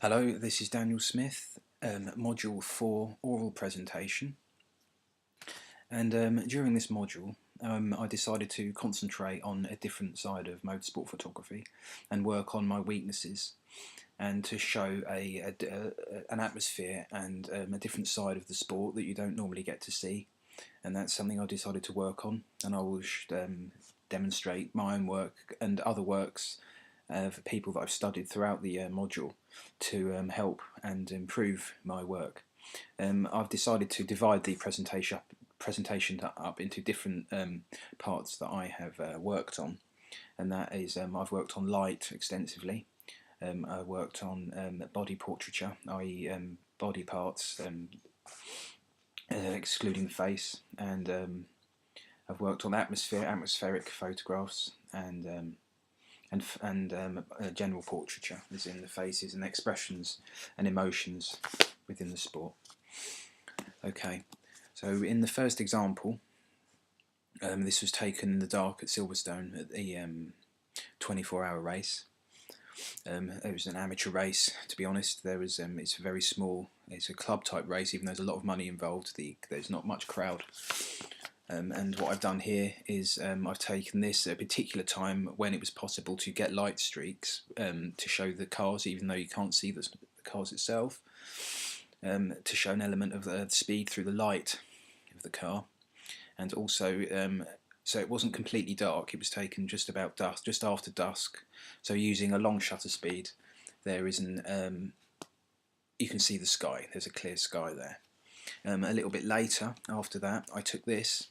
Hello, this is Daniel Smith, Module 4 Oral Presentation, and during this module I decided to concentrate on a different side of motorsport photography and work on my weaknesses and to show an atmosphere and a different side of the sport that you don't normally get to see, and that's something I decided to work on, and I will demonstrate my own work and other works for people that I've studied throughout the module to help and improve my work. I've decided to divide the presentation up into different parts that I have worked on, and that is I've worked on light extensively. I worked on body portraiture, i.e. Body parts excluding the face, and I've worked on atmospheric photographs, and general portraiture, as in the faces and expressions and emotions within the sport. Okay, so in the first example, this was taken in the dark at Silverstone at the 24-hour race. It was an amateur race, to be honest. It's very small. It's a club type race, even though there's a lot of money involved. There's not much crowd. And what I've done here is I've taken this at a particular time when it was possible to get light streaks to show the cars, even though you can't see the cars itself, to show an element of the speed through the light of the car. And also, so it wasn't completely dark, it was taken just about dusk, just after dusk. So using a long shutter speed, there isn't, you can see the sky, there's a clear sky there. A little bit later, after that, I took this,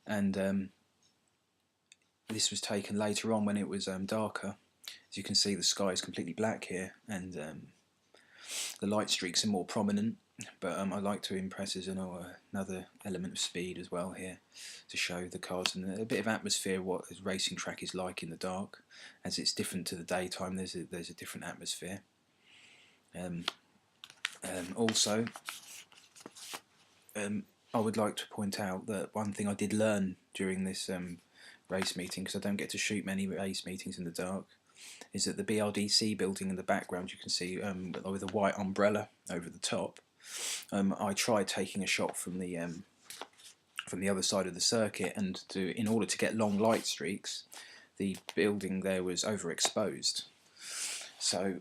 and this was taken later on when it was darker. As you can see, the sky is completely black here, and the light streaks are more prominent, but I like to impress as another element of speed as well here, to show the cars and a bit of atmosphere, what a racing track is like in the dark. As it's different to the daytime, there's a different atmosphere. Also, I would like to point out that one thing I did learn during this race meeting, because I don't get to shoot many race meetings in the dark, is that the BRDC building in the background, you can see with a white umbrella over the top. I tried taking a shot from the other side of the circuit, and in order to get long light streaks, the building there was overexposed. So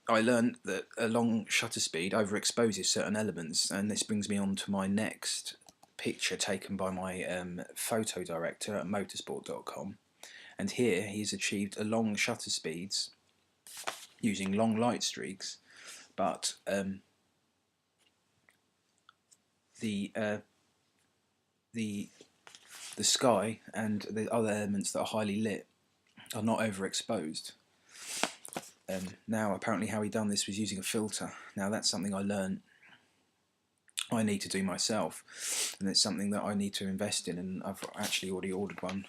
I learned that a long shutter speed overexposes certain elements, and this brings me on to my next picture taken by my photo director at motorsport.com. And here he's achieved a long shutter speeds using long light streaks, but the sky and the other elements that are highly lit are not overexposed. Now, apparently how he done this was using a filter. Now, that's something I learned I need to do myself, and it's something that I need to invest in, and I've actually already ordered one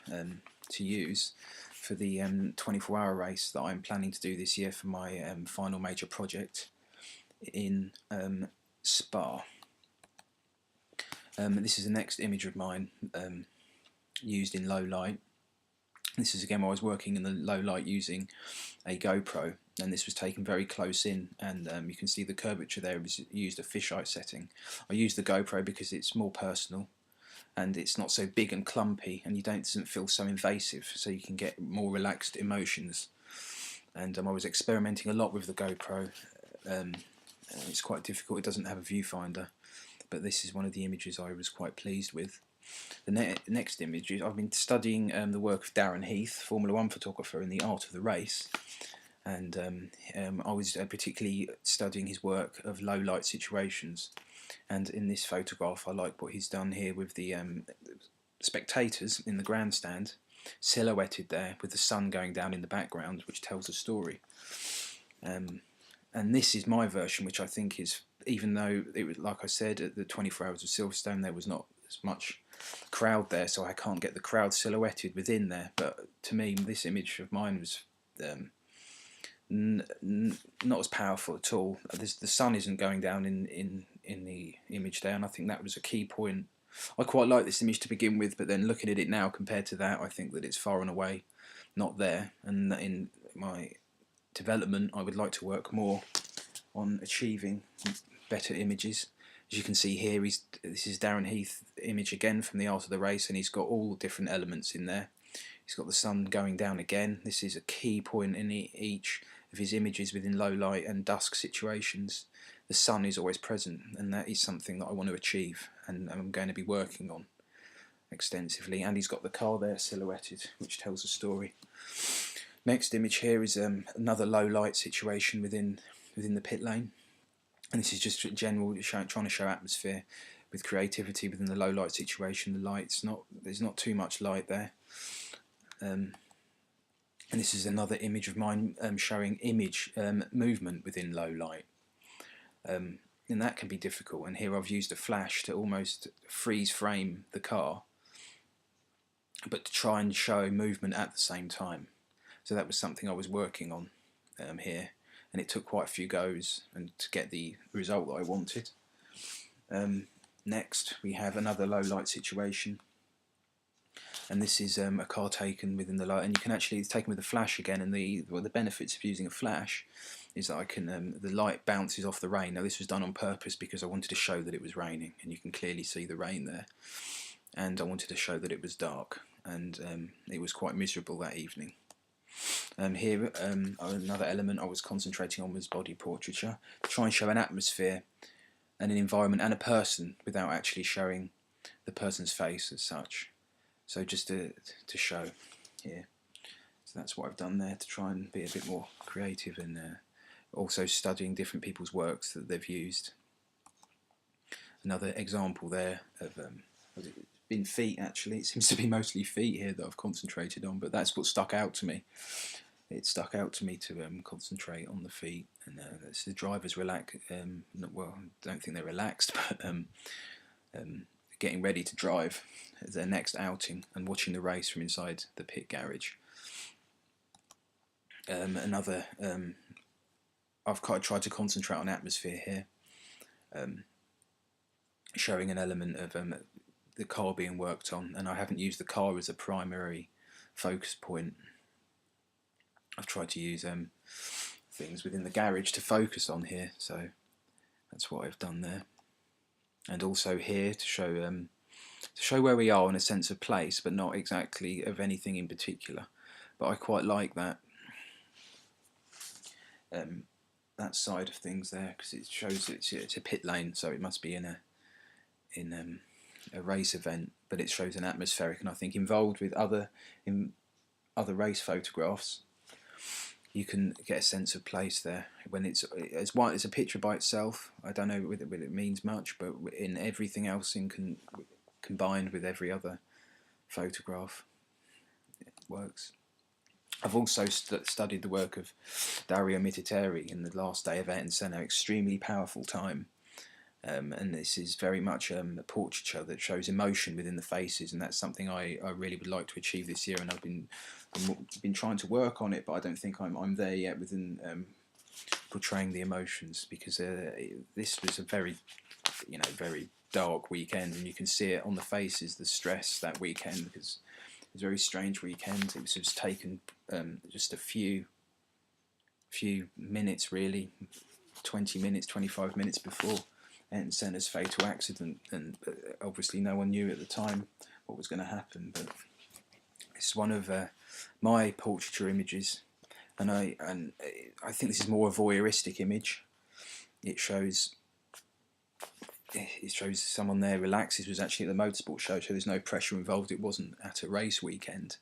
to use for the 24-hour race that I'm planning to do this year for my final major project in Spa. This is the next image of mine used in low light. This is again where I was working in the low light using a GoPro, and this was taken very close in, and you can see the curvature there was used a fisheye setting. I used the GoPro because it's more personal and it's not so big and clumpy, and doesn't feel so invasive, so you can get more relaxed emotions. And I was experimenting a lot with the GoPro. It's quite difficult, it doesn't have a viewfinder, but this is one of the images I was quite pleased with. The next image is I've been studying the work of Darren Heath, Formula 1 photographer, in The Art of the Race, and I was particularly studying his work of low light situations. And in this photograph, I like what he's done here with the spectators in the grandstand, silhouetted there with the sun going down in the background, which tells a story. And this is my version, which I think is, even though it was, like I said, at the 24 Hours of Silverstone there was not as much crowd there, so I can't get the crowd silhouetted within there, but to me this image of mine was not as powerful at all. The sun isn't going down in the image there, and I think that was a key point. I quite like this image to begin with, but then looking at it now compared to that, I think that it's far and away not there, and in my development, I would like to work more on achieving better images. As you can see here, this is Darren Heath image again from the Art of the Race, and he's got all different elements in there. He's got the sun going down again. This is a key point in each of his images within low light and dusk situations. The sun is always present, and that is something that I want to achieve, and I'm going to be working on extensively. And he's got the car there silhouetted, which tells a story. Next image here is another low light situation within the pit lane, and this is just general trying to show atmosphere with creativity within the low light situation. The light's there's not too much light there, and this is another image of mine showing movement within low light, and that can be difficult. And here I've used a flash to almost freeze frame the car, but to try and show movement at the same time. So that was something I was working on here, and it took quite a few goes and to get the result that I wanted. Next we have another low light situation, and this is a car taken within the light, and you can actually, it's taken with a flash again, and the benefits of using a flash is that I can the light bounces off the rain. Now this was done on purpose because I wanted to show that it was raining, and you can clearly see the rain there, and I wanted to show that it was dark, and it was quite miserable that evening. Here another element I was concentrating on was body portraiture, to try and show an atmosphere and an environment and a person without actually showing the person's face as such. So just to show here. So that's what I've done there, to try and be a bit more creative, and also studying different people's works that they've used. Another example there of it's been feet actually. It seems to be mostly feet here that I've concentrated on, but that's what stuck out to me. It stuck out to me to concentrate on the feet, and that's the drivers relax. Well, I don't think they're relaxed, but getting ready to drive their next outing and watching the race from inside the pit garage. Another, I've tried to concentrate on atmosphere here, showing an element of the car being worked on, and I haven't used the car as a primary focus point. I've tried to use things within the garage to focus on here, so that's what I've done there. And also here to show where we are in a sense of place, but not exactly of anything in particular. But I quite like that that side of things there, because it shows it's a pit lane, so it must be in a race event, but it shows an atmospheric, and I think involved with other race photographs, you can get a sense of place there. When it's a picture by itself, I don't know whether it means much, but in everything else, combined with every other photograph, it works. I've also studied the work of Dario Mittiteri in The Last Day of Ayrton Senna. Extremely powerful time. And this is very much a portraiture that shows emotion within the faces, and that's something I really would like to achieve this year, and I've been trying to work on it, but I don't think I'm there yet within portraying the emotions, because this was a very dark weekend, and you can see it on the faces, the stress that weekend, because it was a very strange weekend. It was taken just a few minutes, really, 20 minutes, 25 minutes before Ayrton Senna's fatal accident, and obviously no one knew at the time what was going to happen. But it's one of my portraiture images, and I think this is more a voyeuristic image. It shows someone there relaxes. It was actually at the motorsport show, so there's no pressure involved. It wasn't at a race weekend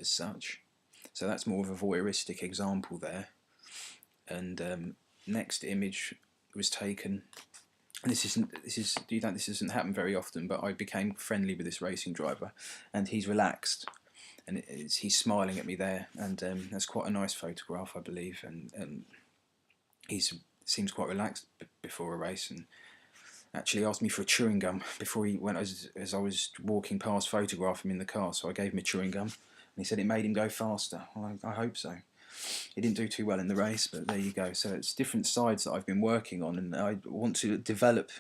as such. So that's more of a voyeuristic example there. And next image was taken. And this doesn't happen very often, but I became friendly with this racing driver, and he's relaxed, and he's smiling at me there, and that's quite a nice photograph, I believe, and he seems quite relaxed before a race, and actually asked me for a chewing gum before he went, as I was walking past photographing him in the car. So I gave him a chewing gum, and he said it made him go faster. Well, I hope so. He didn't do too well in the race, but there you go. So it's different sides that I've been working on, and I want to develop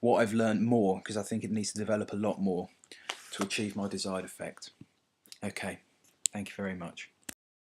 what I've learned more, because I think it needs to develop a lot more to achieve my desired effect. Okay, thank you very much.